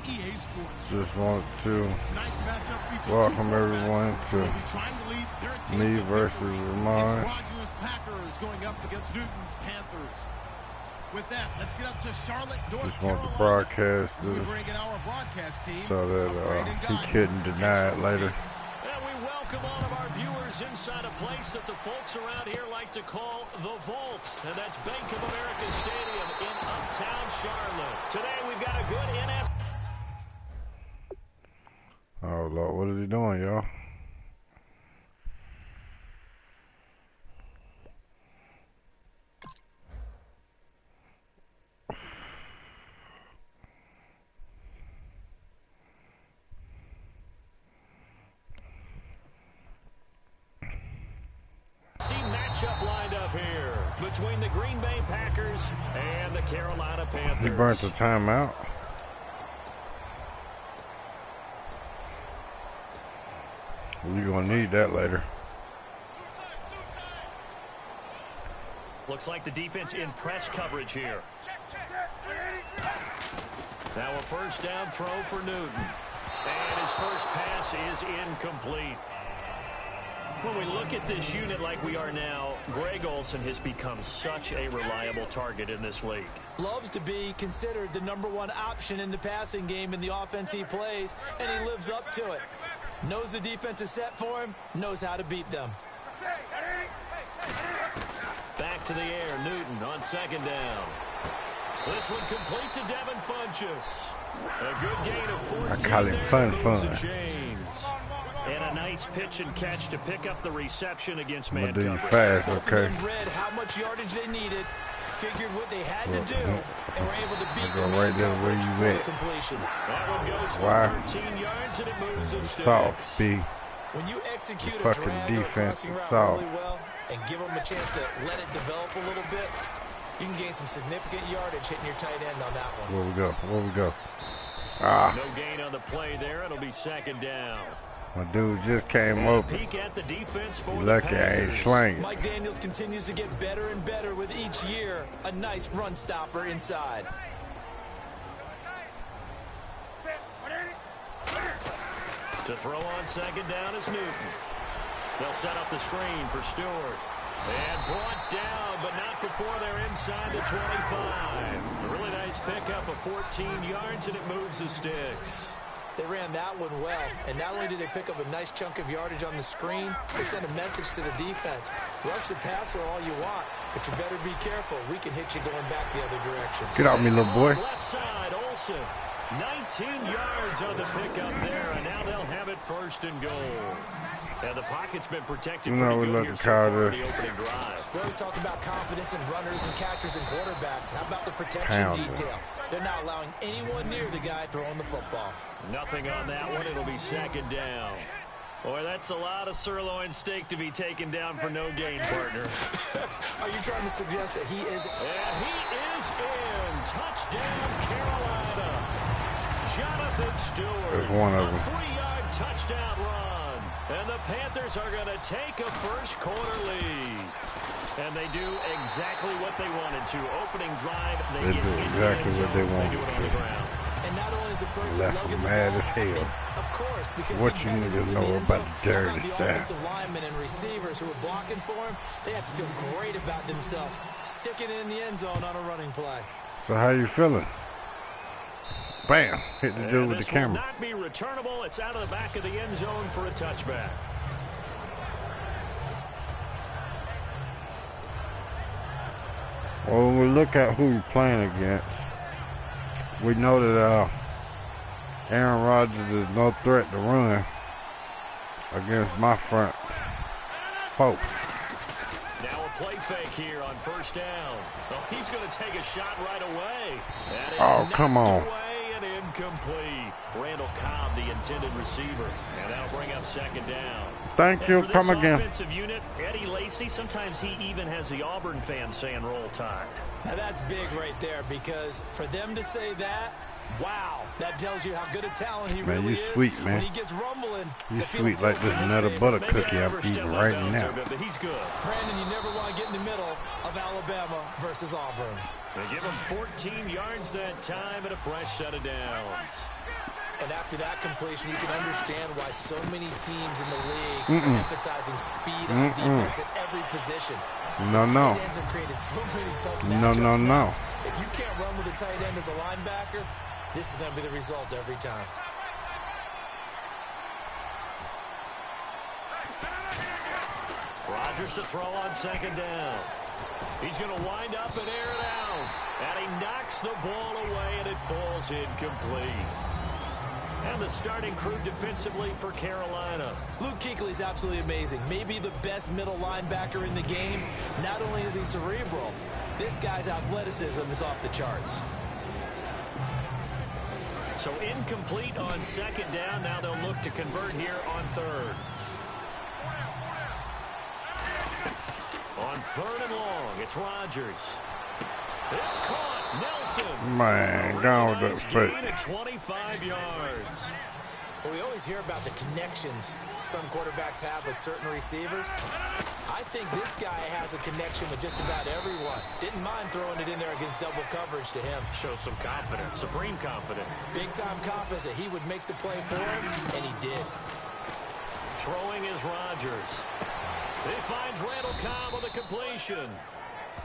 EA Sports. Just want to welcome everyone to me versus Ramon. Packers going up against Newton's Panthers. With that, let's get up to Charlotte, North Just want to Carolina. broadcast this so that he couldn't deny it later. And we welcome all of our viewers inside a place that the folks around here like to call the Vault. And that's Bank of America Stadium in Uptown Charlotte. Today we've got a good NFC. Oh, Lord, what is he doing, y'all? Matchup lined up here between the Green Bay Packers and the Carolina Panthers. He burnt the timeout. You're going to need that later. Looks like the defense in press coverage here. Now a first down throw for Newton. And his first pass is incomplete. When we look at this unit like we are now, Greg Olsen has become such a reliable target in this league. Loves to be considered the #1 option in the passing game in the offense he plays, and he lives up to it. Knows the defense is set for him, knows how to beat them. Back to the air, Newton on second down. This one complete to Devin Funchess. A good gain of 14 I call it fun. And a nice pitch and catch to pick up the reception against man I'm gonna do you coverage. fast, okay? Read how much yardage they needed, figured what they had to do, and were able to beat go the right there where you at. completion. That one goes for Why? 13 yards and it moves the sticks. Soft, B. When you execute a Fucking drag or a defense crossing is route soft. really well and give them a chance to let it develop a little bit, you can gain some significant yardage hitting your tight end on that one. Where we go? Where we go? Ah. No gain on the play there. It'll be second down. My dude just came up. Peek at the defense for Lucky I ain't slanging. Mike Daniels continues to get better and better with each year. A nice run stopper inside. To throw on second down is Newton. They'll set up the screen for Stewart. And brought down, but not before they're inside the 25. A really nice pickup of 14 yards, and it moves the sticks. They ran that one well, and not only did they pick up a nice chunk of yardage on the screen, they sent a message to the defense. Rush the passer all you want, but you better be careful. We can hit you going back the other direction. Get off me, little boy. Left side, Olsen. 19 yards on the pickup there, and now they'll have it first and goal. And the pocket's been protected pretty good here so far in the opening drive. We always talk about confidence in runners and catchers and quarterbacks. How about the protection detail? They're not allowing anyone near the guy throwing the football. Nothing on that one. It'll be second down. Boy, that's a lot of sirloin steak to be taken down for no gain, partner. Are you trying to suggest that he is? And he is in. Touchdown, Carolina. Jonathan Stewart. There's one of them. 3-yard touchdown run. And the Panthers are going to take a first-quarter lead. And they do exactly what they wanted to. Opening drive, they do exactly what they wanted do it on the ground. And not only is the person left him mad as hell. Of course, because what you need to know about the dirty side. side. Offensive linemen and receivers who are blocking for him, they have to feel great about themselves, sticking it in the end zone on a running play. So how you feeling? Bam! Hit the dude with the camera. This will not be returnable. It's out of the back of the end zone for a touchback. Well, when we look at who we're playing against, we know that Aaron Rodgers is no threat to run against my front folk. Now a play fake here on first down. Oh, he's going to take a shot right away. Oh, come on. Away and incomplete. Randall Cobb, the intended receiver. And that'll bring up second down. Thank you. Come again. Offensive unit, Eddie Lacy, sometimes he even has the Auburn fans saying roll tide. Now that's big right there, because for them to say that, wow, that tells you how good a talent he really is. Man, you sweet, man. When he gets rumbling, you sweet like this Nutter Butter cookie I'm eating right now. But he's good. Brandon, you never want to get in the middle of Alabama versus Auburn. They give him 14 yards that time and a fresh set of downs. And after that completion, you can understand why so many teams in the league are emphasizing speed on defense at every position. No. Tight ends have created so many tough matchups. No. Now. If you can't run with a tight end as a linebacker, this is going to be the result every time. Rodgers to throw on second down. He's going to wind up and air it out. And he knocks the ball away, and it falls incomplete. And the starting crew defensively for Carolina. Luke Kuechly's absolutely amazing. Maybe the best middle linebacker in the game. Not only is he cerebral, this guy's athleticism is off the charts. So incomplete on second down. Now they'll look to convert here on third. On third and long, it's Rodgers. It's caught. Nelson. Man, gone with that fake. At 25 yards. Well, we always hear about the connections some quarterbacks have with certain receivers. I think this guy has a connection with just about everyone. Didn't mind throwing it in there against double coverage to him. Shows some confidence, supreme confidence. Big-time confidence that he would make the play for him, and he did. Throwing is Rodgers. He finds Randall Cobb with a completion.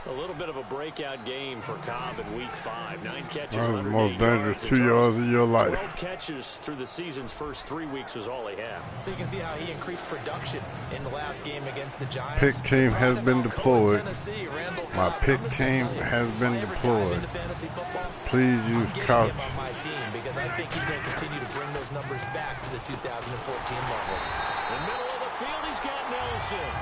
A little bit of a breakout game for Cobb in Week 5. 9 catches, That was the most 108 dangerous yards. 2 yards of your life. 12 catches through the season's first 3 weeks was all he had. So you can see how he increased production in the last game against the Giants. Pick team has been deployed. My pick team You, has been if I ever dive deployed. into fantasy football, Please I'm use getting couch. him on my team because I think he's going to continue to bring those numbers back to the 2014 levels. In the middle of the field, he's got Nelson.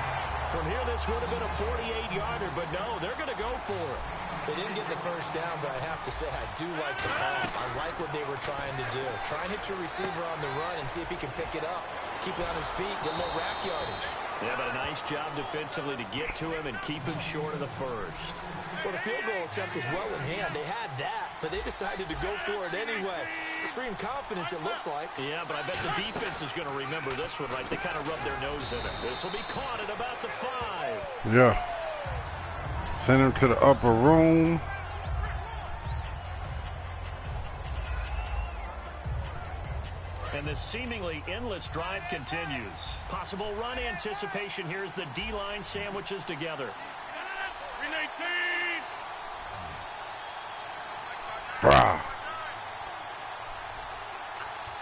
From here, this would have been a 48-yarder, but no, they're going to go for it. They didn't get the first down, but I have to say I do like the call. I like what they were trying to do. Try and hit your receiver on the run and see if he can pick it up. Keep it on his feet, get a little rack yardage. Yeah, but a nice job defensively to get to him and keep him short of the first. Well, the field goal attempt was well in hand. They had that, but they decided to go for it anyway. Extreme confidence, it looks like. Yeah, but I bet the defense is going to remember this one, right? They kind of rubbed their nose in it. This will be caught at about the 5. Yeah. Send him to the upper room. And the seemingly endless drive continues. Possible run anticipation here as the D-line sandwiches together. Brah.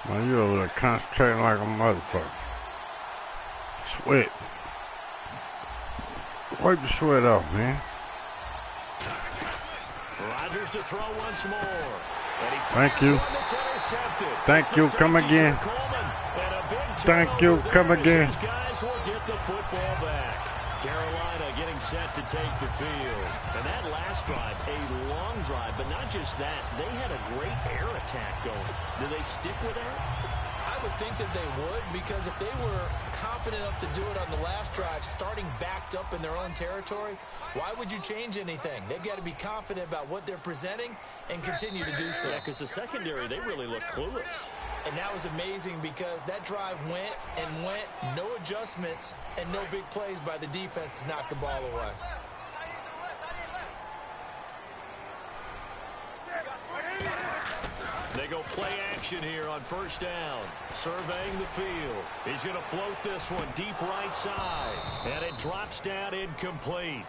Man, you over there concentrating like a motherfucker. Sweat. Wipe the sweat off, man. Rodgers to throw once more. Thank you. Thank you. Come again. Thank you. Come again. These guys will get the football back. Carolina getting set to take the field. And that last drive, a long drive, but not just that. They had a great air attack going. Do they stick with that? I would think that they would, because if they were competent enough to do it on the last drive, starting backed up in their own territory, why would you change anything? They've got to be confident about what they're presenting and continue to do so. Yeah, because the secondary, they really look clueless. And that was amazing because that drive went and went, no adjustments, and no big plays by the defense to knock the ball away. They go play action here on first down. Surveying the field. He's going to float this one deep right side. And it drops down incomplete.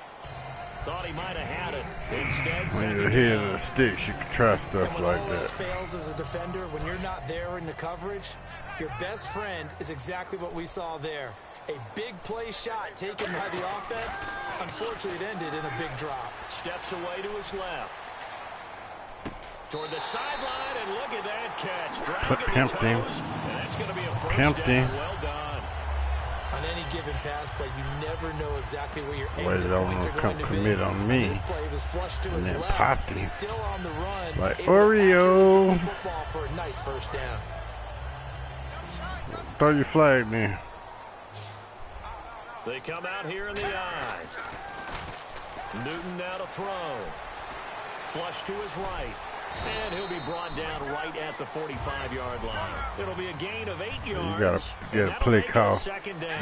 Thought he might have had it. Instead, When you're hitting the sticks, you can try stuff and when like all else that. fails as a defender, when you're not there in the coverage, your best friend is exactly what we saw there. A big play shot taken by the offense. Unfortunately, it ended in a big drop. Steps away to his left. Toward the sideline, and look at that catch. Dragging the toes. And that's going to be a first down. Well done. On any given pass play, you never know exactly where your Wait, exit don't points are come going to be. commit on me. This play was flushed to And his then left. popped him. Still on the run. Like able to Oreo. actually throw the football for a nice first down. Throw your flag then. They come out here in the eye. Newton now to throw. Flush to his right. And he'll be brought down right at the 45-yard line. It'll be a gain of 8 yards. You gotta get a play call.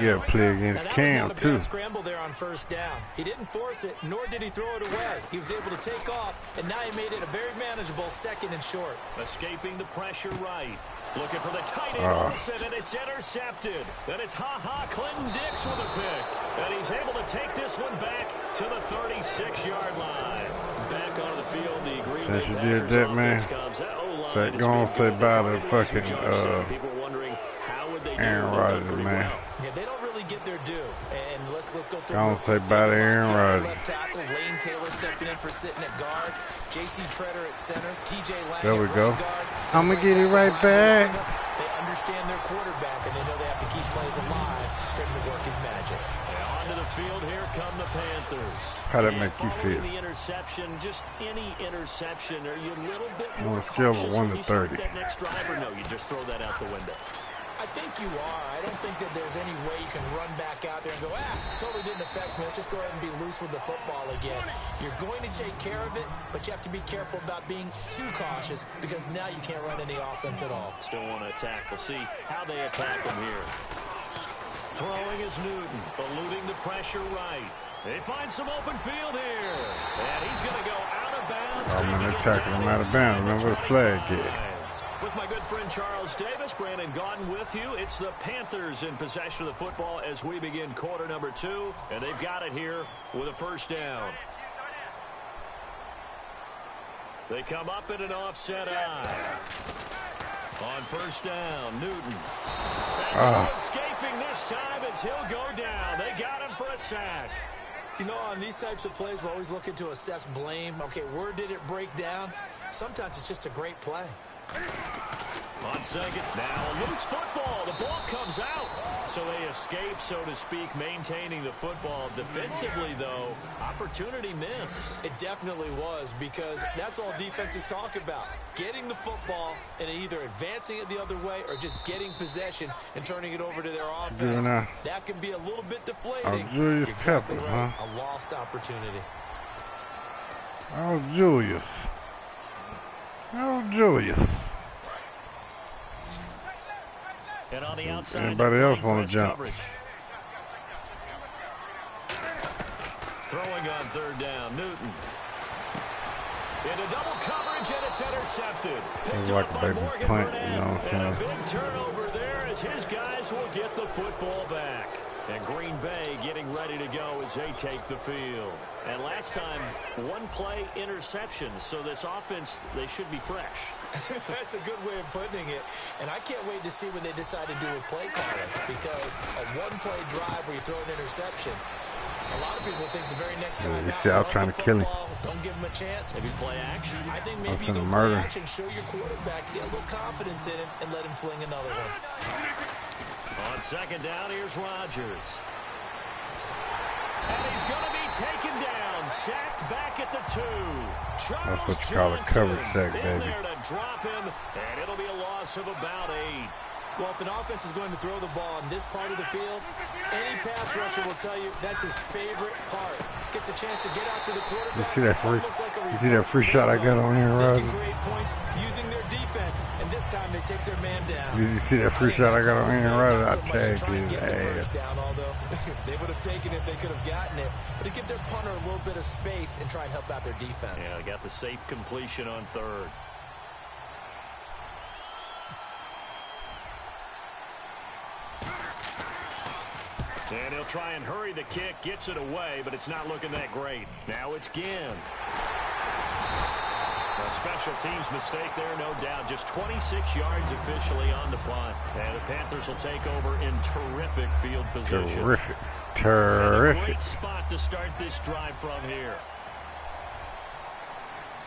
You gotta play against Cam too. Bad scramble there on first down. He didn't force it, nor did he throw it away. He was able to take off, and now he made it a very manageable 2nd and short. Escaping the pressure right. Looking for the tight end Olsen, and it's intercepted. Then it's Clinton Dix with a pick. And he's able to take this one back to the 36-yard line. Back onto the field, the Green Bay Since you did that, man, say go on, say bye to fucking Aaron Rodgers, man. Yeah, they don't really get their due. And let's go through. Go on, say bye to Aaron Rodgers. Left tackle, Lane Taylor stepping in for sitting at guard. J.C. Treader at center. T.J. Lang there we at go. right guard. I'm gonna get it right back. They understand their quarterback, and they know they have to keep plays alive for him to work his magic. Onto the field, here come the Panthers. How that make you feel? The interception, just any interception, are you a little bit On more a scale of cautious 1 when to you start 30? that next drive, or no, you just throw that out the window? I think you are. I don't think that there's any way you can run back out there and go, totally didn't affect me. Let's just go ahead and be loose with the football again. You're going to take care of it, but you have to be careful about being too cautious because now you can't run any offense at all. Still want to attack. We'll see how they attack him here. Throwing is Newton, eluding the pressure right. They find some open field here. And he's going to go out of bounds. Oh, man, they're tackling him out of bounds. Remember the flag here. With my good friend Charles Davis, Brandon Gaudin with you. It's the Panthers in possession of the football as we begin quarter number 2. And they've got it here with a first down. They come up in an offset eye. On first down, Newton. Escaping this time as he'll go down. They got him for a sack. You know, on these types of plays, we're always looking to assess blame. Okay, where did it break down? Sometimes it's just a great play. On second, now a loose football. The ball comes out. So they escape, so to speak, maintaining the football. Defensively, though, opportunity miss. It definitely was, because that's all defenses talk about. Getting the football and either advancing it the other way or just getting possession and turning it over to their offense. That can be a little bit deflating. Julius exactly Peppers, right. A lost opportunity. Oh, Julius. Oh, Julius. And on the outside, anybody else want to jump? Throwing on third down, Newton. Into double coverage, and it's intercepted. It's like a baby punt, you know what I'm saying? And a big turnover there as his guys will get the football back. And Green Bay getting ready to go as they take the field. And last time, one play interceptions. So this offense, they should be fresh. That's a good way of putting it. And I can't wait to see what they decide to do with play calling. Because a one-play drive where you throw an interception, a lot of people think the very next time out, see, I'm trying to kill him. Don't give him a chance. Maybe play action. I think maybe you go play action, show your quarterback, get a little confidence in him, and let him fling another one. On second down, here's Rodgers. And he's going to be taken down, sacked back at the 2. That's what you call a cover sack, baby. In there to drop him, and it'll be a loss of about 8. Well, if an offense is going to throw the ball in this part of the field, any pass rusher will tell you that's his favorite part. Gets a chance to get after the quarterback. You see that free shot I got on here, Rodgers? They can create points using their defense, and this time they take their man down. Did you see that free shot I got on here, Rodgers? I tagged his ass. Although they would have taken it if they could have gotten it, but to give their punter a little bit of space and try and help out their defense. Yeah, they got the safe completion on third. And he'll try and hurry the kick, gets it away, but it's not looking that great. Now it's Ginn. A special teams mistake there, no doubt. Just 26 yards officially on the punt. And the Panthers will take over in terrific field position. Terrific. And a great spot to start this drive from here.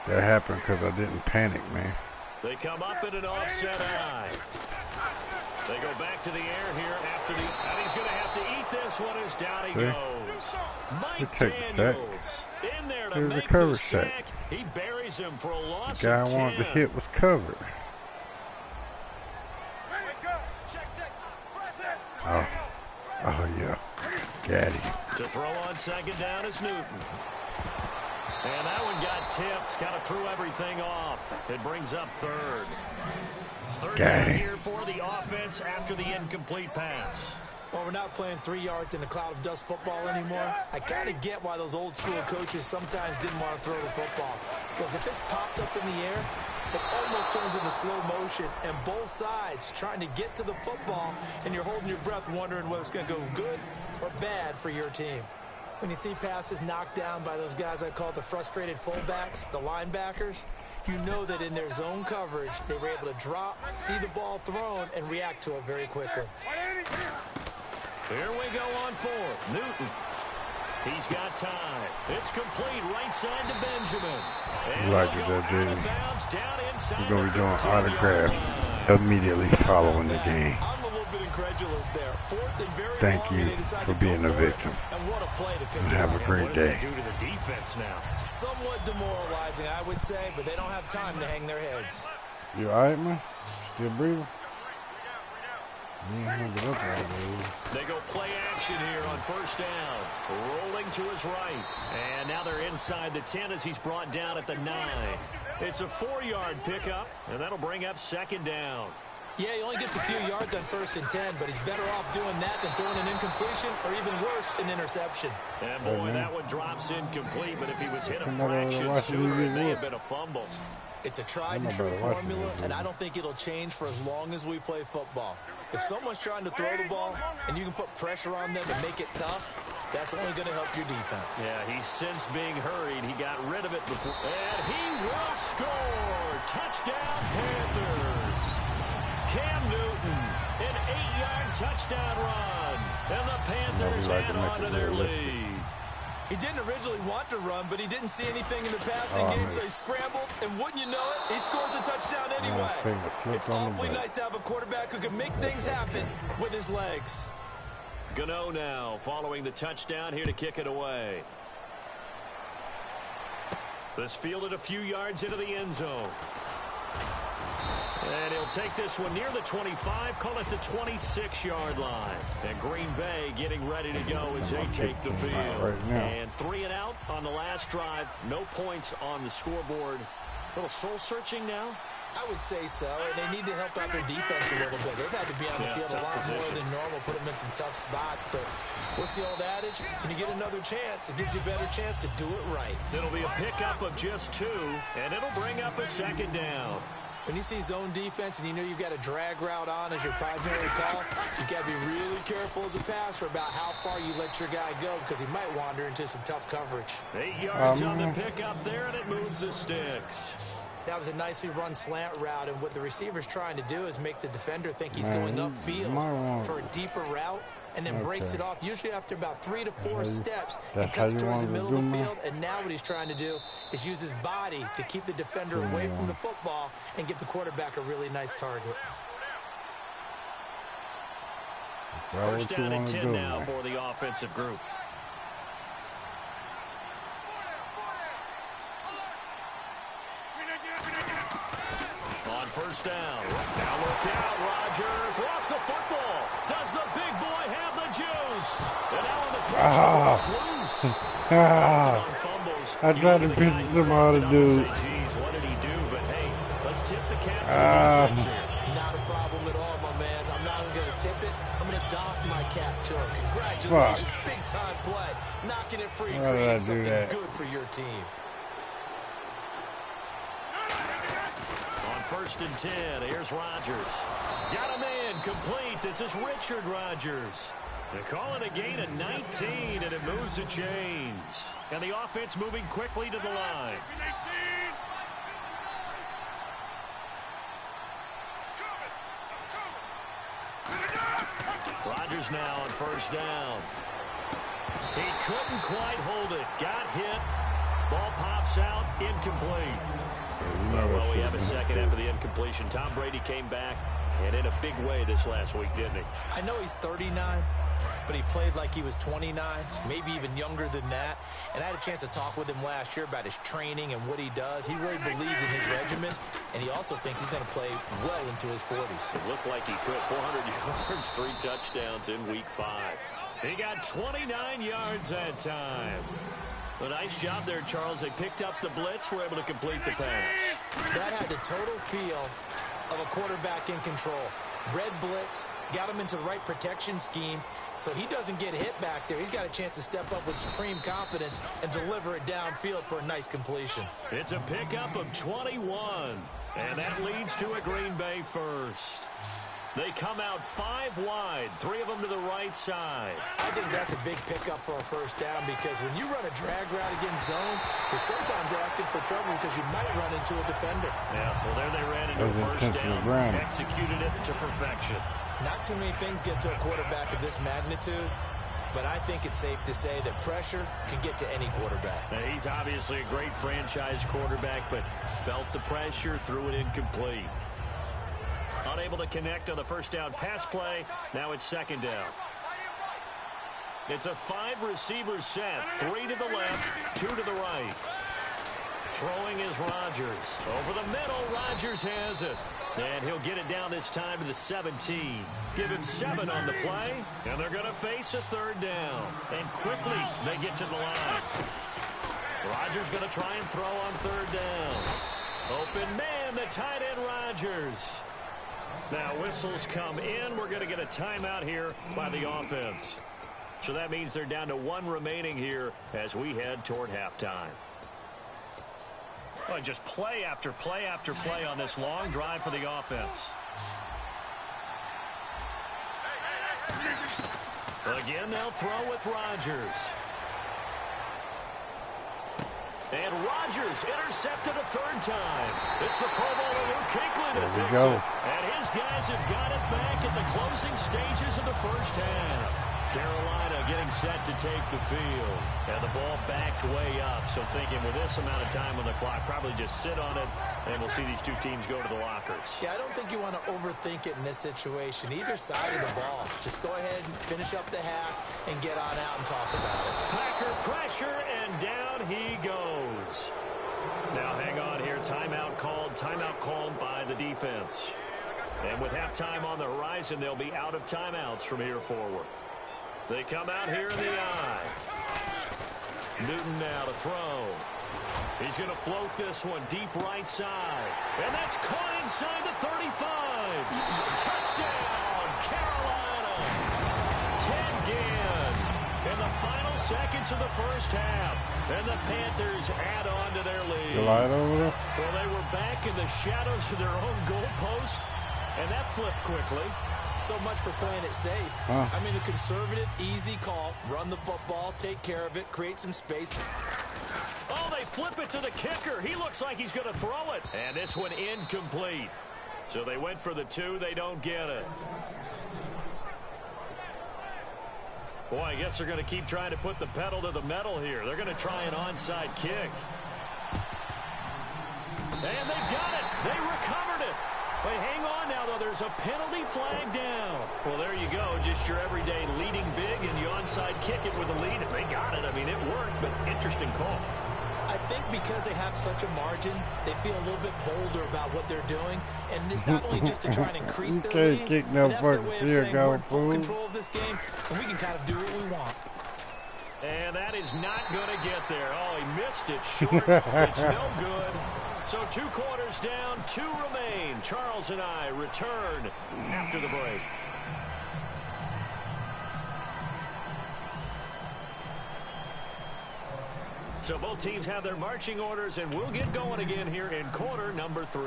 That happened because I didn't panic, man. They come up in an offset eye. They go back to the air here after the... And he's going to have to eat this one as down he goes. Mike Daniels in there to make the sack. He buries him for a loss of 10. The guy I wanted to hit was covered. Oh, yeah. Got him. To throw on second down is Newton. And that one got tipped, kind of threw everything off. It brings up third. Third Got down it. here for the offense after the incomplete pass. Well, we're not playing 3 yards in a cloud of dust football anymore. I kind of get why those old school coaches sometimes didn't want to throw the football. Because if it's popped up in the air, it almost turns into slow motion. And both sides trying to get to the football, and you're holding your breath wondering whether it's going to go good or bad for your team. When you see passes knocked down by those guys I call the frustrated fullbacks, the linebackers, you know that in their zone coverage, they were able to drop, see the ball thrown, and react to it very quickly. Here we go on fourth. Newton. He's got time. It's complete right side to Benjamin. You like it, that James. We're going to be doing autographs immediately following the game. I'm a little bit incredulous there. Fourth and very Thank long, you and they decide for to go being a for it. victim. And what a play to pick And it have up. a great What does that day. do to the defense now? Somewhat demoralizing, I would say, but they don't have time to hang their heads. You alright, man? Still breathing? Yeah, hung it up all day. They go play action here on first down. Rolling to his right. And now they're inside the 10 as he's brought down at the 9. It's a 4-yard pickup, and that'll bring up second down. Yeah, he only gets a few yards on first and 10, but he's better off doing that than throwing an incompletion or even worse, an interception. And boy, that one drops incomplete, but if he was hit a Somebody fraction watching sooner, TV it may look. have been a fumble. It's a tried and true formula, and I don't think it'll change for as long as we play football. If someone's trying to throw the ball and you can put pressure on them and make it tough, that's only going to help your defense. Yeah, he's since being hurried. He got rid of it before. And he will score. Touchdown, Panthers. Cam Newton, an 8-yard touchdown run. And the Panthers add on to their lead. He didn't originally want to run, but he didn't see anything in the passing game, so he scrambled, and wouldn't you know it, he scores a touchdown anyway. It's awfully nice to have a quarterback who can make things happen with his legs. Gano now following the touchdown here to kick it away. This fielded a few yards into the end zone. And he'll take this one near the 25, call it the 26-yard line. And Green Bay getting ready to go as they take the field. And 3 and out on the last drive. No points on the scoreboard. A little soul-searching now. I would say so, and they need to help out their defense a little bit. They've had to be on the field a lot more than normal, put them in some tough spots. But what's the old adage? When you get another chance, it gives you a better chance to do it right. It'll be a pickup of just 2, and it'll bring up a second down. When you see zone defense and you know you've got a drag route on as your primary call, you've got to be really careful as a passer about how far you let your guy go because he might wander into some tough coverage. 8 yards on the pickup there, and it moves the sticks. That was a nicely run slant route, and what the receiver's trying to do is make the defender think he's going upfield for a deeper route, and then breaks it off, usually after about 3 to 4 steps, and cuts towards the middle of the field. And now what he's trying to do is use his body to keep the defender away from the football and give the quarterback a really nice target. First down and 10 now for the offensive group. On first down. Now look out, Rodgers. Lost the football. Does the big boy have the juice? And now in the pressure, it's loose. I tried to pitch them out of dude. Geez, what did he do? But hey, let's tip the cap to the defense here. Not a problem at all, my man. I'm not even going to tip it. I'm going to doff my cap to him. Congratulations. Big time play. Knocking it free, creating something good for your team. First and 10, here's Rodgers. Got him in, complete. This is Richard Rodgers. They call it a gain of 19, and it moves the chains. And the offense moving quickly to the line. Rodgers now on first down. He couldn't quite hold it. Got hit. Ball pops out, incomplete. Well, we have a second after the incompletion. Tom Brady came back, and in a big way this last week, didn't he? I know he's 39, but he played like he was 29, maybe even younger than that. And I had a chance to talk with him last year about his training and what he does. He really believes in his regimen, and he also thinks he's going to play well into his 40s. It looked like he could. 400 yards, 3 touchdowns in week 5. He got 29 yards that time. A nice job there, Charles. They picked up the blitz, were able to complete the pass. That had the total feel of a quarterback in control. Red blitz, got him into the right protection scheme, so he doesn't get hit back there. He's got a chance to step up with supreme confidence and deliver it downfield for a nice completion. It's a pickup of 21, and that leads to a Green Bay first. They come out 5 wide, 3 of them to the right side. I think that's a big pickup for a first down because when you run a drag route against zone, you're sometimes asking for trouble because you might run into a defender. Yeah, well, there they ran into a first down, executed it to perfection. Not too many things get to a quarterback of this magnitude, but I think it's safe to say that pressure can get to any quarterback. Now, he's obviously a great franchise quarterback, but felt the pressure, threw it incomplete. Unable to connect on the first down pass play. Now it's second down. It's a 5-receiver set. 3 to the left, 2 to the right. Throwing is Rodgers. Over the middle, Rodgers has it. And he'll get it down this time to the 17. Give him 7 on the play. And they're going to face a third down. And quickly, they get to the line. Rodgers going to try and throw on third down. Open man, the tight end Rodgers. Now whistles come in. We're going to get a timeout here by the offense. So that means they're down to 1 remaining here as we head toward halftime. Well, just play after play after play on this long drive for the offense. Again, they'll throw with Rodgers. And Rodgers intercepted a 3rd time. It's the Pro Bowler Luke Kuechly that picks it. And his guys have got it back at the closing stages of the first half. Carolina getting set to take the field. And the ball backed way up. So thinking with this amount of time on the clock, probably just sit on it, and we'll see these 2 teams go to the lockers. Yeah, I don't think you want to overthink it in this situation. Either side of the ball. Just go ahead and finish up the half and get on out and talk about it. Packer pressure, and down he goes. Now hang on here. Timeout called by the defense. And with halftime on the horizon, they'll be out of timeouts from here forward. They come out here in the eye. Newton now to throw. He's going to float this one deep right side. And that's caught inside the 35. Touchdown, Carolina. Ted Ginn in the final seconds of the first half. And the Panthers add on to their lead. Well, they were back in the shadows of their own goalpost. And that flipped quickly. So much for playing it safe. I mean, a conservative, easy call. Run the football, take care of it, create some space. Oh, they flip it to the kicker. He looks like he's going to throw it. And this one incomplete. So they went for the 2. They don't get it. Boy, I guess they're going to keep trying to put the pedal to the metal here. They're going to try an onside kick. And they've got it. They recovered it. Wait, hang on now, though. There's a penalty flag down. Well, there you go. Just your everyday leading big, and you onside kick it with a lead. And they got it. I mean, it worked, but interesting call. I think because they have such a margin, they feel a little bit bolder about what they're doing. And it's not only just to try and increase their lead, but that's their way of saying we're in full control of this game, and we can kind of do what we want. And that is not going to get there. Oh, he missed it short. It's no good. So 2 quarters down, 2 remain. Charles and I return after the break. So both teams have their marching orders, and we'll get going again here in quarter number 3.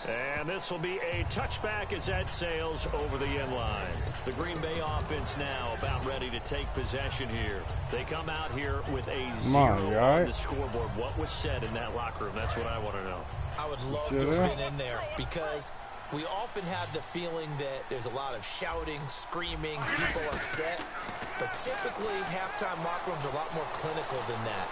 And this will be a touchback as that sails over the end line. The Green Bay offense now about ready to take possession here. They come out here with a 0 on the scoreboard. What was said in that locker room? That's what I want to know. I would love to have been in there because we often have the feeling that there's a lot of shouting, screaming, people upset. But typically, halftime locker rooms are a lot more clinical than that.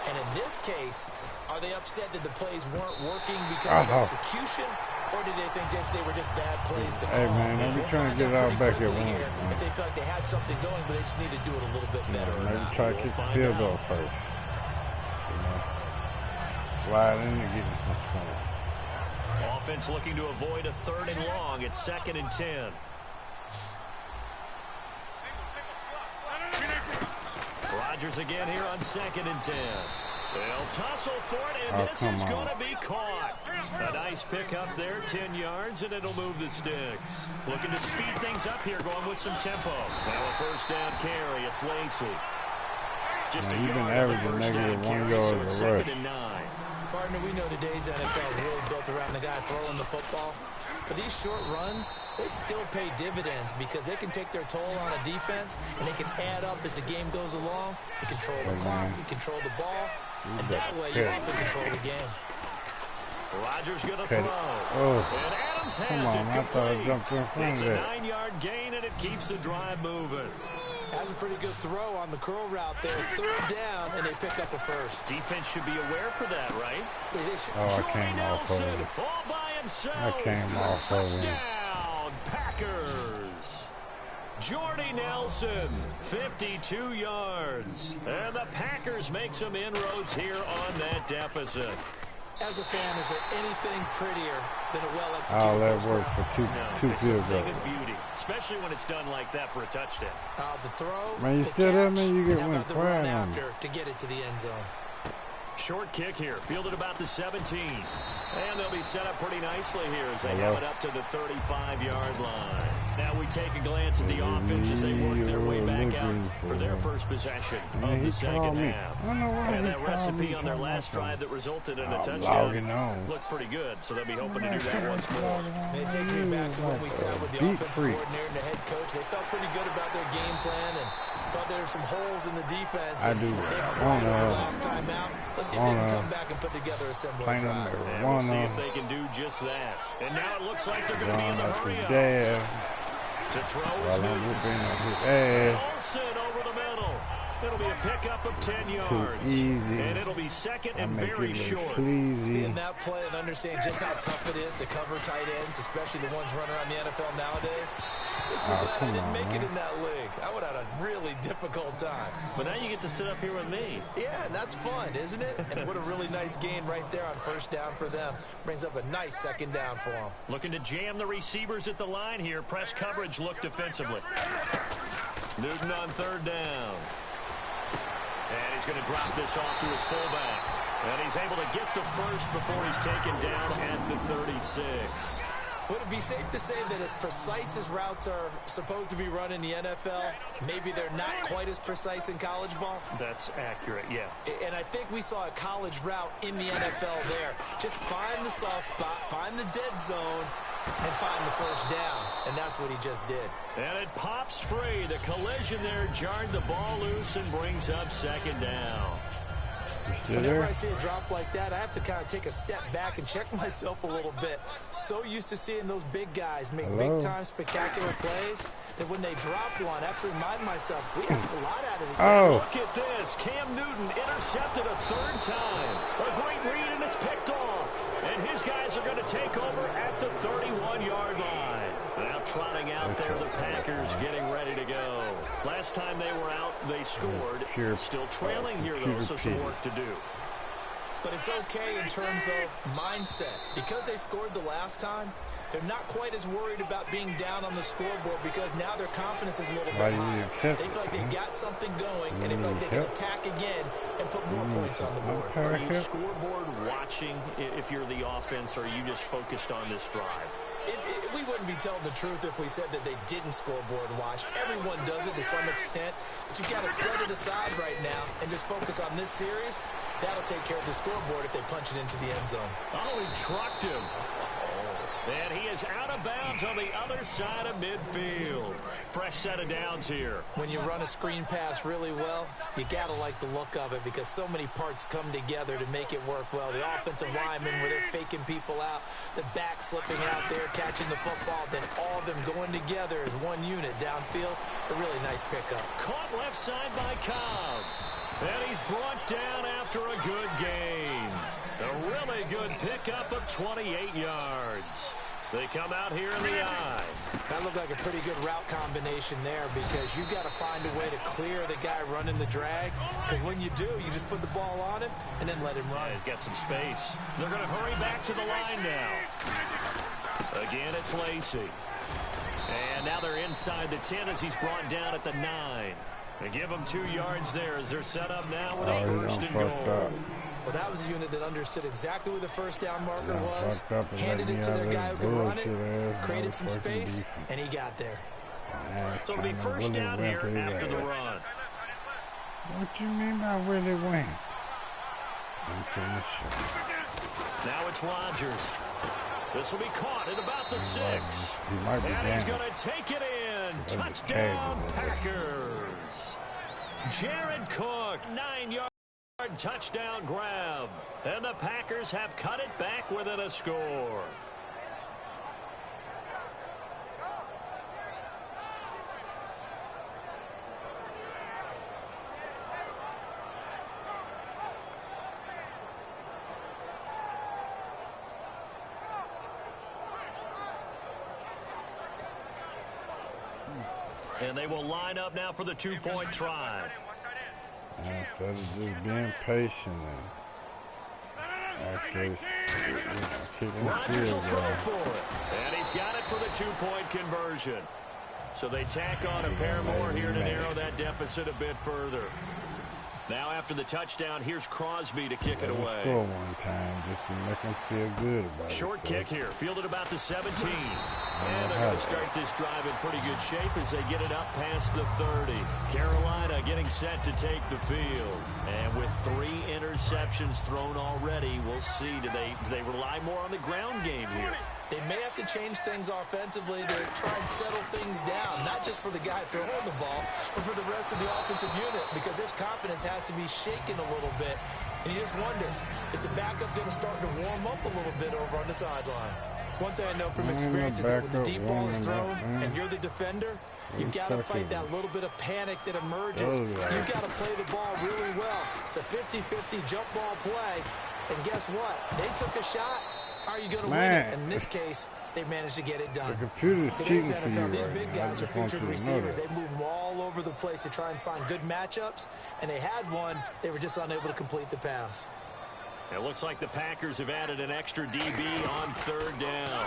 And in this case, are they upset that the plays weren't working because of execution, or did they think they were just bad plays to call? Hey, man, I'm trying to get it out back here. If they felt like they had something going, but they just need to do it a little bit better. Maybe try to kick the field goal first. Slide in and get some score. Offense looking to avoid a 3rd and long. It's 2nd and 10. Rodgers again here on 2nd and 10. They'll tussle for it, and this is going to be caught. A nice pickup there, 10 yards, and it'll move the sticks. Looking to speed things up here, going with some tempo. Now a first down carry. It's Lacy. Just a you've been yard averaging negative -1 yard so it's a rush. 2nd and 9. Partner, we know today's NFL is really built around the guy throwing the football. But these short runs, they still pay dividends because they can take their toll on a defense, and they can add up as the game goes along. You control the clock, you control the ball, and that way you often control the game. Rodgers going to throw. Oh, And Adams has come on, I thought I jumped in front It's of a that. 9-yard gain, and it keeps the drive moving. That's a pretty good throw on the curl route there. 3rd down, and they pick up a first. Defense should be aware for that, right? They should. Oh, I Jordy came off of Nelson it. all by himself. I came off of it. Touchdown, Packers. Jordy Nelson, 52 yards. And the Packers make some inroads here on that deficit. As a fan, is there anything prettier than a well-executed All that post work route? for two It's field a thing goals. of beauty, especially when it's done like that for a touchdown. The throw, Man, you the still there, catch, man? You get and how one about the run crying on me. after to get it to the end zone. Short kick here, fielded about the 17. And they'll be set up pretty nicely here as they Hello. have it up to the 35-yard line. Now we take a glance at the offense as they work their way back out for their first possession of the second half. And that recipe on their last drive that resulted in a touchdown looked pretty good, so they'll be hoping to do that once more. And it takes me back to when we sat with the offensive coordinator and the head coach. They felt pretty good about their game plan and thought there were some holes in the defense. I do. They exploited it last time out. Let's see if they can come back and put together a similar drive. And we'll see if they can do just that. And now it looks like they're going to be in the hurry up. To throw is Olsen over the middle. It'll be a pickup of 10 yards. Easy. And it'll be second and very short. Seeing that play and understanding just how tough it is to cover tight ends, especially the ones running around the NFL nowadays. Just be glad I didn't make it in that league. I would have had a really difficult time. But now you get to sit up here with me. Yeah, and that's fun, isn't it? And what a really nice gain right there on first down for them. Brings up a nice second down for them. Looking to jam the receivers at the line here. Press coverage look defensively. Newton on 3rd down. And he's going to drop this off to his fullback. And he's able to get the first before he's taken down at the 36. Would it be safe to say that as precise as routes are supposed to be run in the NFL, maybe they're not quite as precise in college ball? That's accurate, yeah. And I think we saw a college route in the NFL there. Just find the soft spot, find the dead zone, and find the first down. And that's what he just did. And it pops free. The collision there jarred the ball loose and brings up second down. Whenever I see a drop like that, I have to kind of take a step back and check myself a little bit. So used to seeing those big guys make big-time spectacular plays that when they drop one, I have to remind myself, we ask a lot out of the game. Look at this. Cam Newton intercepted a 3rd time. A great read, and it's picked off. And his guys are going to take over at the 31-yard line. Now trotting out there, the Packers getting ready to go. Last time they were out, they scored. Still trailing here, though, so some work to do. But it's okay in terms of mindset. Because they scored the last time, they're not quite as worried about being down on the scoreboard because now their confidence is a little bit higher. They feel like they got something going, and they feel like they can attack again and put more points on the board. Are you scoreboard watching if you're the offense, or are you just focused on this drive? We wouldn't be telling the truth if we said that they didn't scoreboard watch. Everyone does it to some extent, but you've got to set it aside right now and just focus on this series. That'll take care of the scoreboard if they punch it into the end zone. Oh, he trucked him. And he is out of bounds on the other side of midfield. Fresh set of downs here. When you run a screen pass really well, you got to like the look of it because so many parts come together to make it work well. The offensive linemen where they're faking people out, the back slipping out there, catching the football, then all of them going together as one unit downfield. A really nice pickup. Caught left side by Cobb. And he's brought down after a good gain. A really good pickup of 28 yards. They come out here in the eye. That looked like a pretty good route combination there because you've got to find a way to clear the guy running the drag. Because when you do, you just put the ball on him and then let him run. Yeah, he's got some space. They're going to hurry back to the line now. Again, it's Lacy. And now they're inside the 10 as he's brought down at the 9. They give them 2 yards there as they're set up now with a Oh, first he and done goal. fucked up. Well, that was a unit that understood exactly where the first down marker Yeah, was, fucked up and handed let it me to out their of guy who this could run it, bullshit-ass created some motherfucking space, defense. and he got there. Man, So it'll be trying to first Willie down win here for his after the ass. run. What you mean by Willie win? I'm finna show. Now it's Rodgers. This will be caught at about the 6. He might be And he's down. going to take it in. That's a Touchdown, terrible. Packers. Jared Cook, 9-yard touchdown grab. And the Packers have cut it back within a score. And they will line up now for the 2-point try. Instead of just being patient and actually kicking the Rodgers will field throw goal. for it. And he's got it for the 2-point conversion. So they tack on a pair more here to narrow that deficit a bit further. Now after the touchdown, here's Crosby to kick it away. Score one time just to make them feel good about it. Short kick here, fielded about the 17. And they're how going to start this drive in pretty good shape as they get it up past the 30. Carolina getting set to take the field. And with 3 interceptions thrown already, we'll see. Do they rely more on the ground game here? They may have to change things offensively to try and settle things down, not just for the guy throwing the ball, but for the rest of the offensive unit, because his confidence has to be shaken a little bit. And you just wonder, is the backup going to start to warm up a little bit over on the sideline? One thing I know from experience is that when the deep ball is thrown and you're the defender, you've got to fight that little bit of panic that emerges. You've got to play the ball really well. It's a 50-50 jump ball play. And guess what? They took a shot. How are you going to win it? And in this case, they managed to get it done. The computer's Today's cheating for you NFL, these right big now. I guys are just want featured you to know receivers. that. They move them all over the place to try and find good matchups. And they had one. They were just unable to complete the pass. It looks like the Packers have added an extra DB on 3rd down.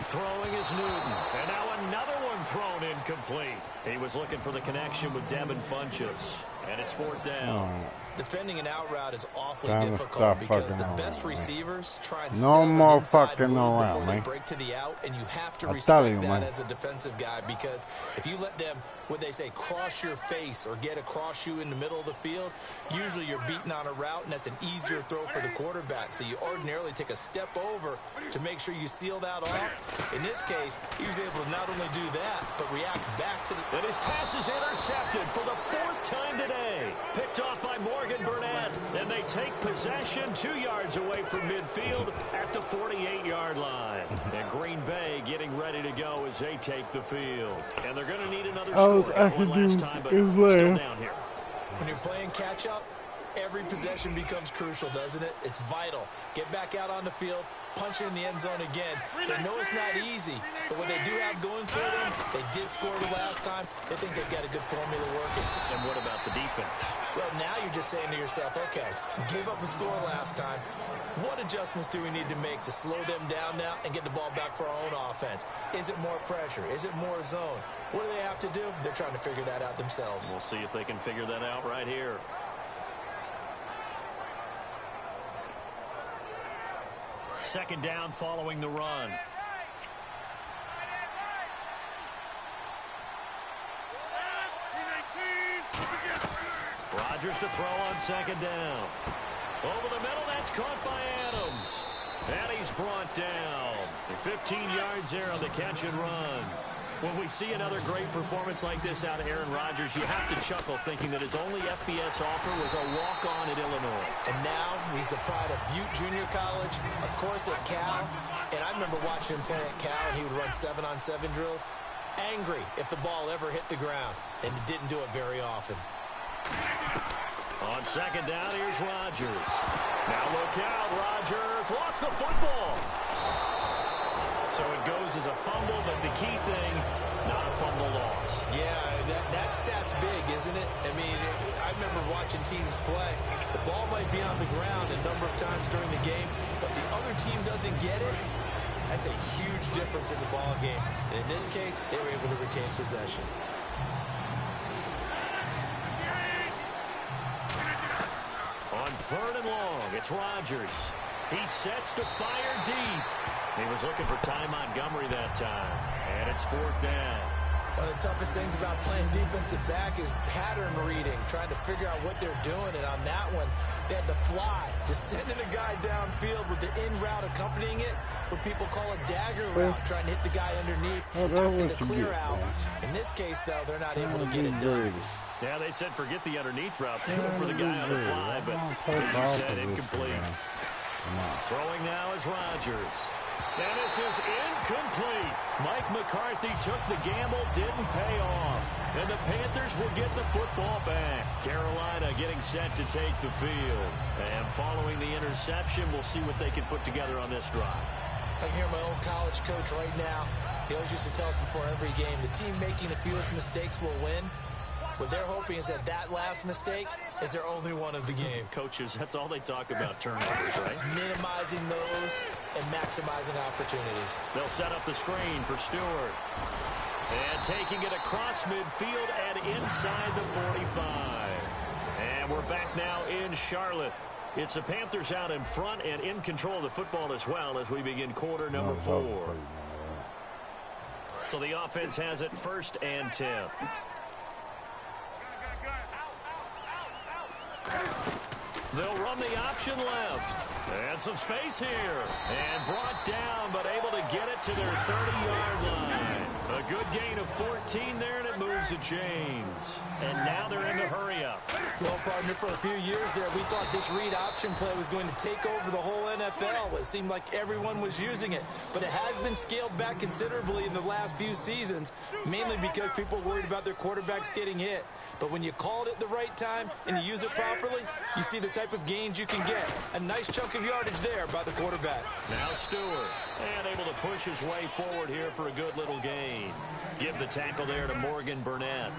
Throwing is Newton. And now another one thrown incomplete. He was looking for the connection with Devin Funchess. And it's 4th down. Defending an out route is awfully Time to difficult stop because fucking the around, best man. receivers try and No sell an more inside fucking move around, before they man. break to the out, and you have to I tell respect you, that man. as a defensive guy, because if you let them, what they say, cross your face or get across you in the middle of the field, usually you're beaten on a route, and that's an easier throw for the quarterback. So you ordinarily take a step over to make sure you seal that off. In this case, he was able to not only do that, but react back to the... And his pass is intercepted for the 4th time today. Picked off by Morgan Burnett. And they take possession 2 yards away from midfield at the 48-yard line. And Green Bay getting ready to go as they take the field. And they're going to need another score. Got one last time, but still down here. When you're playing catch-up, every possession becomes crucial, doesn't it? It's vital. Get back out on the field, punch it in the end zone again. They know it's not easy, but what they do have going for them, they did score the last time. They think they've got a good formula working. And what about the defense? Well, now you're just saying to yourself, okay, gave up a score last time. What adjustments do we need to make to slow them down now and get the ball back for our own offense? Is it more pressure? Is it more zone? What do they have to do? They're trying to figure that out themselves. We'll see if they can figure that out right here. Second down following the run. Rodgers to throw on 2nd down. Over the middle, that's caught by Adams. And he's brought down. 15 yards there on the catch and run. When we see another great performance like this out of Aaron Rodgers, you have to chuckle thinking that his only FBS offer was a walk-on at Illinois. And now he's the pride of Butte Junior College, of course at Cal. And I remember watching him play at Cal, and he would run 7-on-7 drills. Angry if the ball ever hit the ground, and he didn't do it very often. On 2nd down, here's Rodgers. Now look out, Rodgers lost the football. So it goes as a fumble, but the key thing, not a fumble loss. Yeah, that stat's big, isn't it? I mean, I remember watching teams play. The ball might be on the ground a number of times during the game, but the other team doesn't get it. That's a huge difference in the ball game. And in this case, they were able to retain possession. 3rd and long. It's Rodgers. He sets to fire deep. He was looking for Ty Montgomery that time. And it's 4th down. One of the toughest things about playing defensive back is pattern reading, trying to figure out what they're doing. And on that one, they had the fly, just sending a guy downfield with the in route accompanying it, what people call a dagger route, trying to hit the guy underneath after the clear out. In this case, though, they're not able to get it done. Yeah, they said forget the underneath route. They went for the guy on the fly, but as you said, incomplete. Throwing now is Rodgers. And this is incomplete. Mike McCarthy took the gamble, didn't pay off. And the Panthers will get the football back. Carolina getting set to take the field. And following the interception, we'll see what they can put together on this drive. I can hear my old college coach right now. He always used to tell us before every game, the team making the fewest mistakes will win. What they're hoping is that last mistake is their only one of the game. Coaches, that's all they talk about, turnovers, right? Minimizing those and maximizing opportunities. They'll set up the screen for Stewart. And taking it across midfield and inside the 45. And we're back now in Charlotte. It's the Panthers out in front and in control of the football as well as we begin quarter number 4. So the offense has it 1st and 10. They'll run the option left. And some space here. And brought down, but able to get it to their 30-yard line. A good gain of 14 there, and it moves the chains. And now they're in the hurry-up. Well, partner, for a few years there, we thought this read option play was going to take over the whole NFL. It seemed like everyone was using it. But it has been scaled back considerably in the last few seasons, mainly because people are worried about their quarterbacks getting hit. But when you call it at the right time and you use it properly, you see the type of gains you can get. A nice chunk of yardage there by the quarterback. Now Stewart, and able to push his way forward here for a good little gain. Give the tackle there to Morgan Burnett.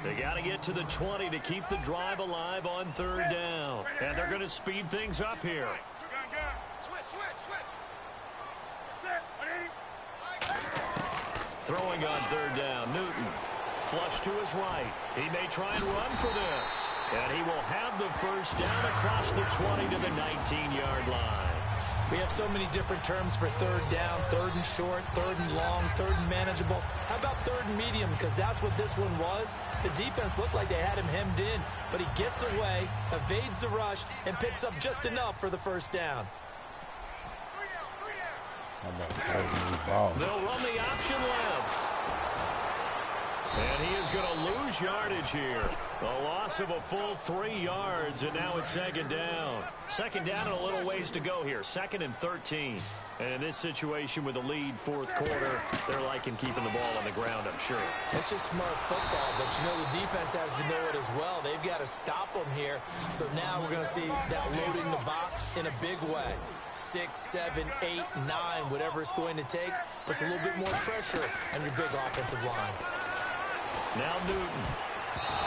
They got to get to the 20 to keep the drive alive on 3rd down. And they're going to speed things up here. Throwing on 3rd down, Newton. Flush to his right. He may try and run for this. And he will have the 1st down across the 20 to the 19-yard line. We have so many different terms for 3rd down, 3rd and short, 3rd and long, 3rd and manageable. How about 3rd and medium? Because that's what this one was. The defense looked like they had him hemmed in, but he gets away, evades the rush, and picks up just enough for the 1st down. They'll run the option left. And he is going to lose yardage here. A loss of a full 3 yards, and now it's 2nd down. 2nd down and a little ways to go here. 2nd and 13. And in this situation with a lead 4th quarter, they're liking keeping the ball on the ground, I'm sure. That's just smart football, but you know the defense has to know it as well. They've got to stop them here. So now we're going to see that loading the box in a big way. 6, 7, 8, 9, whatever it's going to take, puts a little bit more pressure on your big offensive line. Now Newton.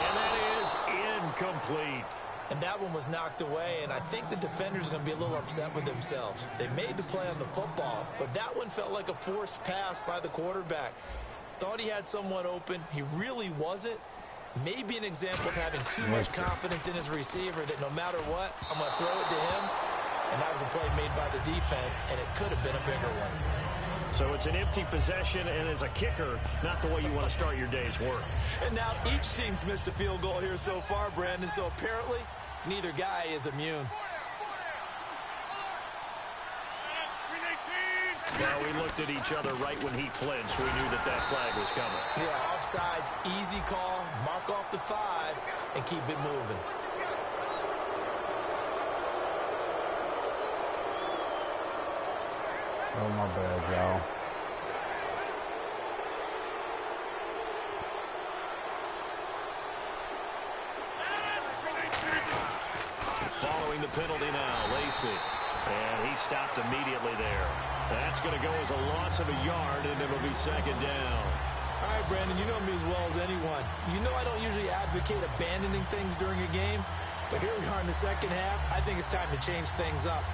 And that is incomplete. And that one was knocked away, and I think the defenders are going to be a little upset with themselves. They made the play on the football, but that one felt like a forced pass by the quarterback. Thought he had someone open. He really wasn't. Maybe an example of having too much confidence in his receiver that no matter what, I'm going to throw it to him. And that was a play made by the defense, and it could have been a bigger one. So it's an empty possession, and as a kicker, not the way you want to start your day's work. And now each team's missed a field goal here so far, Brandon, so apparently neither guy is immune. Well, we looked at each other right when he flinched. We knew that that flag was coming. Yeah, offsides, easy call, mark off the 5, and keep it moving. Oh, my bad, y'all. Following the penalty now, Lacey. And he stopped immediately there. That's going to go as a loss of a yard, and it'll be 2nd down. All right, Brandon, you know me as well as anyone. You know I don't usually advocate abandoning things during a game, but here we are in the 2nd half. I think it's time to change things up.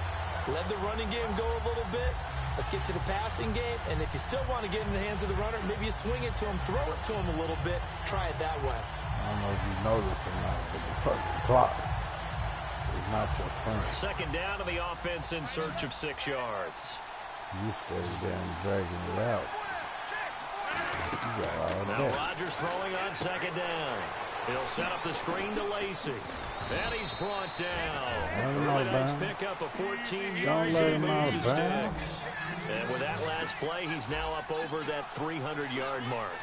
Let the running game go a little bit. Let's get to the passing game, and if you still want to get in the hands of the runner, maybe you swing it to him, throw it to him a little bit, try it that way. I don't know if you noticed or not, but the fucking clock is not your friend. Second down to the offense in search of 6 yards. You stay down dragging it out. You got all Now that. Rodgers throwing on second down. He'll set up the screen to Lacey. And he's brought down. Really nice pickup of 14 yards and moves his sticks. And with that last play, he's now up over that 300-yard mark.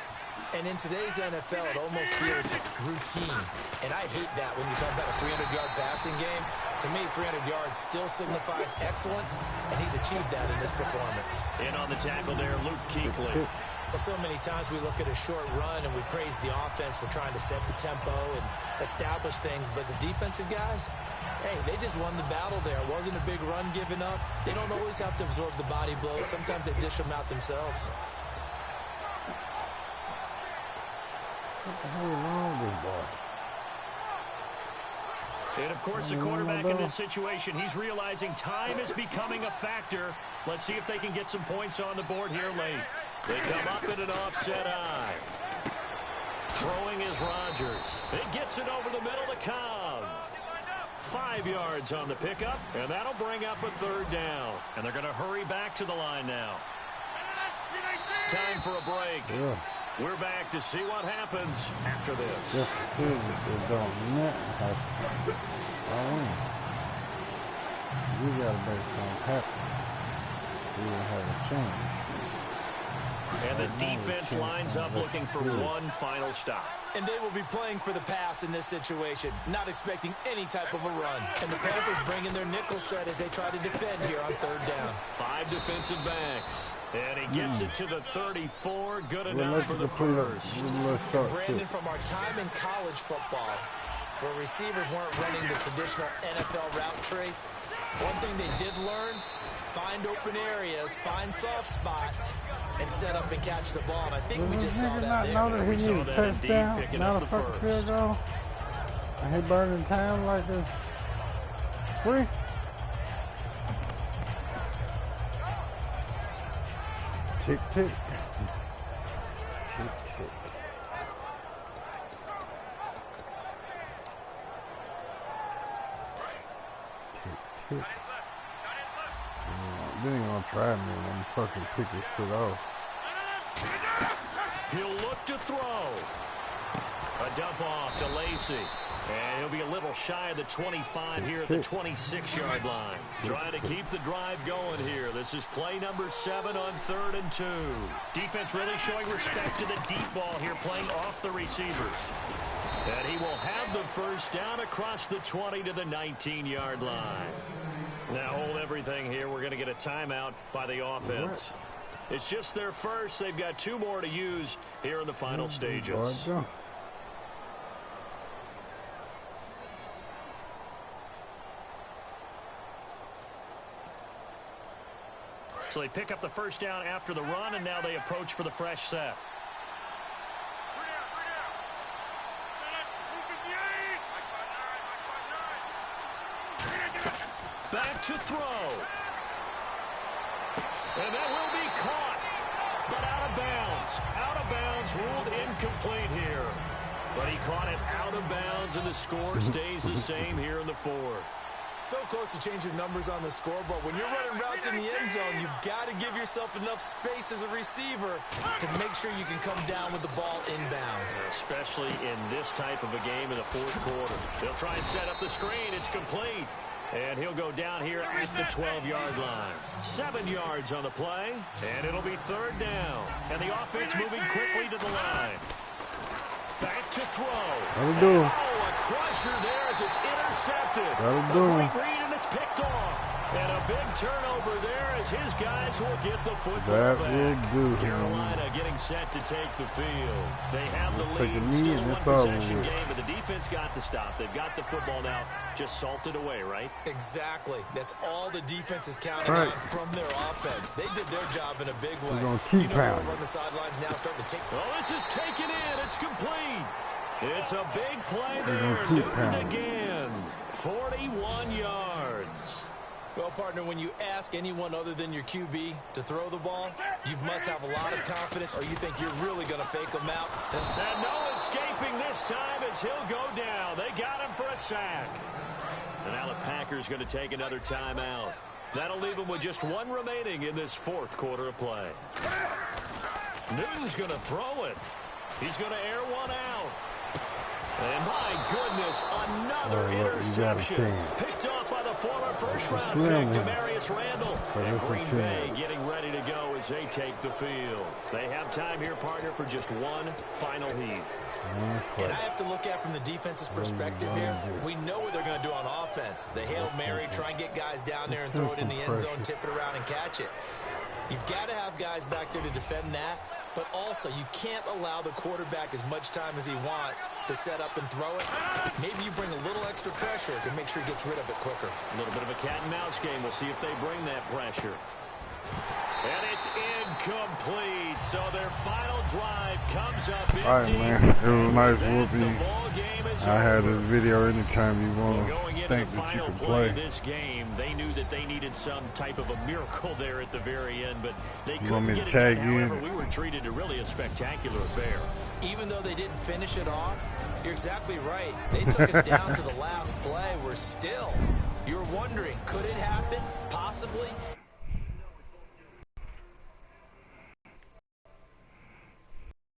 And in today's NFL, it almost feels routine. And I hate that when you talk about a 300-yard passing game. To me, 300 yards still signifies excellence, and he's achieved that in this performance. In on the tackle there, Luke Kuechly. Well, so many times we look at a short run and we praise the offense for trying to set the tempo and establish things, but the defensive guys, hey, they just won the battle there. It wasn't a big run given up. They don't always have to absorb the body blows. Sometimes they dish them out themselves. What the hell is wrong with this boy? And, of course, the quarterback in this situation, he's realizing time is becoming a factor. Let's see if they can get some points on the board here late. They come up in an offset eye. Throwing is Rodgers. It gets it over the middle to Cobb. 5 yards on the pickup, and that'll bring up a third down. And they're going to hurry back to the line now. Time for a break. Yeah. We're back to see what happens after this. Just to see that they don't net happen. We got to make something happen. We don't have a chance. And the defense lines up looking for one final stop. And they will be playing for the pass in this situation, not expecting any type of a run. And the Panthers bring in their nickel set as they try to defend here on third down. 5 defensive backs. And he gets it to the 34. Good enough for the first. Brandon, from our time in college football, where receivers weren't running the traditional NFL route tree, one thing they did learn, find open areas, find soft spots, and set up and catch the ball. And I think we just saw that there. Know that he needs a touchdown, not a fucking field goal. And he burning time like this. Free. Tick, tick. Tick, tick. Tick, tick. They ain't gonna try me when you fucking pick this shit off. He'll look to throw. A dump off to Lacey. And he'll be a little shy of the 25 here at the 26-yard line. Trying to keep the drive going here. This is play number 7 on 3rd and 2. Defense really showing respect to the deep ball here, playing off the receivers. And he will have the first down across the 20 to the 19-yard line. Now hold everything here. We're going to get a timeout by the offense. It's just their first. They've got 2 more to use here in the final stages. So they pick up the first down after the run, and now they approach for the fresh set. Back to throw. And that will be caught, but out of bounds. Out of bounds, ruled incomplete here. But he caught it out of bounds, and the score stays the same here in the 4th. So close to changing numbers on the scoreboard. When you're running routes in the end zone, you've got to give yourself enough space as a receiver to make sure you can come down with the ball inbounds. Especially in this type of a game in the 4th quarter. They'll try and set up the screen. It's complete. And he'll go down here at the 12-yard line. 7 yards on the play, and it'll be 3rd down. And the offense moving quickly to the line. Back to throw. That'll do. Oh, a crusher there as it's intercepted. That'll do. A great read, and it's picked off. And a big turnover there as his guys will get the football back. Will do, Carolina getting set to take the field. They have the Take lead. a Still knee a and it's one-possession over. game, but the defense got the stop. They've got the football now, just salted away, right? Exactly. That's all the defense is counting Right. on from their offense. They did their job in a big way. We're gonna keep pounding. On the sidelines now, starting to take. Oh, this is taken in. It's complete. It's a big play We're there. gonna keep Newton pounding. again. 41 yards. Well, partner, when you ask anyone other than your QB to throw the ball, you must have a lot of confidence, or you think you're really going to fake them out. And no escaping this time as he'll go down. They got him for a sack. And now the Packers going to take another timeout. That'll leave them with just one remaining in this fourth quarter of play. Newton's going to throw it. He's going to air one out. And my goodness, another interception. Picked off by the former first-round pick, Demarius Randall. And Green Bay getting ready to go as they take the field. They have time here, partner, for just one final heave. And I have to look at from the defense's perspective here. We know what they're going to do on offense. The Hail Mary, try and get guys down there and throw it in the end zone, tip it around and catch it. You've got to have guys back there to defend that, but also you can't allow the quarterback as much time as he wants to set up and throw it. Maybe you bring a little extra pressure to make sure he gets rid of it quicker. A little bit of a cat and mouse game. We'll see if they bring that pressure. And it's incomplete. So their final drive comes up empty. All right, man. It was nice whooping. I had this video anytime you want to think that you can play. This game, they knew that they needed some type of a miracle there at the very end, but they You want couldn't me to get tag it. you However, in? we were treated to really a spectacular affair. Even though they didn't finish it off, you're exactly right. They took us down to the last play. We're still. You're wondering, could it happen? Possibly.